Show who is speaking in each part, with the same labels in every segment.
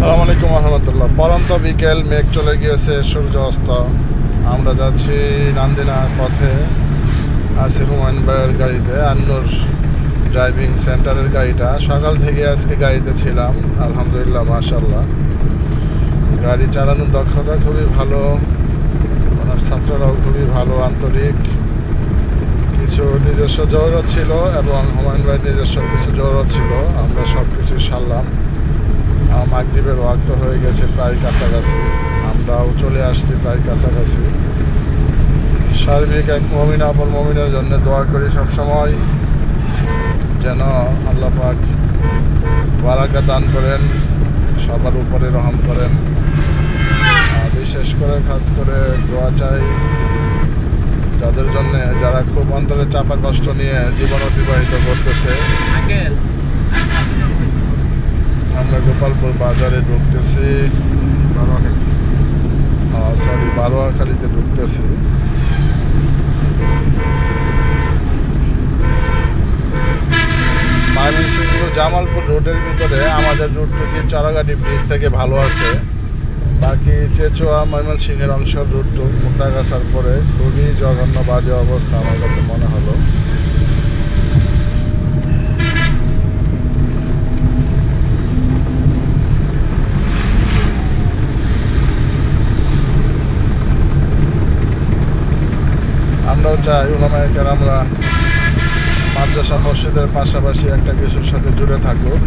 Speaker 1: আসসালামু আলাইকুম রহমতুল্লাহ। পরন্ত বিকেল, মেঘ চলে গিয়েছে, সূর্য অস্ত। আমরা যাচ্ছি নান্দিনার পথে, আছি হুমায়ুন ভাইয়ের গাড়িতে, আন্নুর ড্রাইভিং সেন্টারের গাড়িটা। সকাল থেকে আজকে গাড়িতে ছিলাম, আলহামদুলিল্লাহ, মাশাআল্লাহ। গাড়ি চালানোর দক্ষতা খুবই ভালো, ওনার ছাত্ররাও খুবই ভালো, আন্তরিক। কিছু নিজস্ব জরুরত ছিল এবং হুমায়ুন ভাইয়ের নিজস্ব কিছু জরুরত ছিল, আমরা সব কিছুই সারলাম। মাগরিবের ওয়াক্ত হয়ে গেছে প্রায় কাছাকাছি, আমরাও চলে আসছি প্রায় কাছাকাছি। সার্বিক এক মুমিন অপর মুমিনের জন্য দোয়া করি সবসময়, যেন আল্লাহ পাক বারাকা দান করেন, সবার উপরে রহম করেন। বিশেষ করে খাস করে দোয়া চাই যাদের জন্য, যারা খুব অন্তরে চাপা কষ্ট নিয়ে জীবন অতিবাহিত করতেছে। আমরা গোপালপুর বাজারে ঢুকতেছি, বারোয়াখালীতে ঢুকতেছি। ময়মনসিংহ জামালপুর রোডের ভিতরে আমাদের রুটটুকি চড়াগাড়ি ব্রিজ থেকে ভালো আছে, বাকি চেচুয়া ময়মনসিংহের অংশের রুটটুক মুক্তাগাছার পরে খুবই জঘন্য বাজে অবস্থা আমার কাছে মনে হলো। আমরাও চাই উলামায়ে কেরামরা মাদ্রাসা মসজিদের পাশাপাশি একটা কিছুর সাথে জুড়ে থাকুক।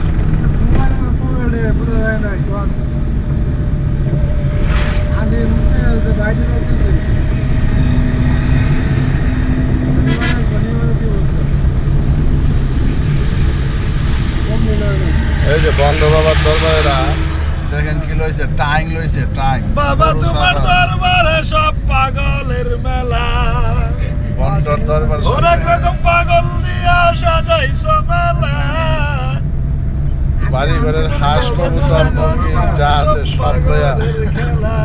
Speaker 1: এই যে বন্ধ বাবার দরবারেরা দেখেন কি লইছে, টাইং লইছে, টাইং।
Speaker 2: বাবা তোমার দরবারে সব পাগলের মেলা,
Speaker 1: বন্ধর দরবার
Speaker 2: অনেক রকম পাগল দিয়া সাজাইছো মেলা।
Speaker 1: বাড়ি ঘরের হাঁস কবুতর মুরগি যা আছে সব লইয়া
Speaker 2: খেলা।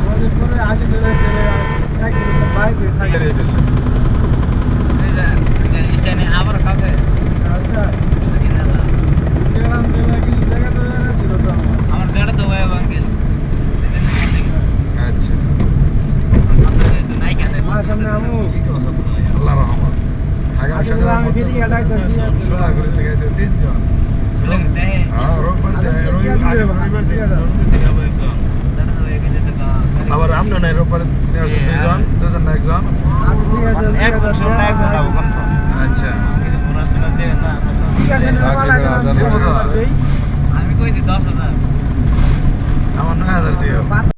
Speaker 2: আমাদের পরে আজকে ধরে এক বছর বাইক থাকে দিয়েছে।
Speaker 3: আবার কাছে
Speaker 2: রাস্তা গেলাম কিছু জায়গা তো ছিল তো
Speaker 3: আমার জায়গা তো ভাই আঙ্কেল
Speaker 2: আচ্ছা
Speaker 3: নাই কেন
Speaker 2: সামনে আমু
Speaker 4: কি কথা তুমি? আল্লাহ রহমত। আগামী শনিবার মধ্যে সোলা করে থেকে তিনজন। হ্যাঁ, রোববার দিয়ে রবিবার দিয়ে দেখাবো একজন। আবার আমরা নাই রোববার দুজন, দুজন না একজন।
Speaker 2: একজন সামনে একজন আবু কনফার্ম।
Speaker 4: আচ্ছা,
Speaker 2: ঠিক আছে
Speaker 1: আজান হয়ে গেছে।
Speaker 3: আমি কইছি 10,000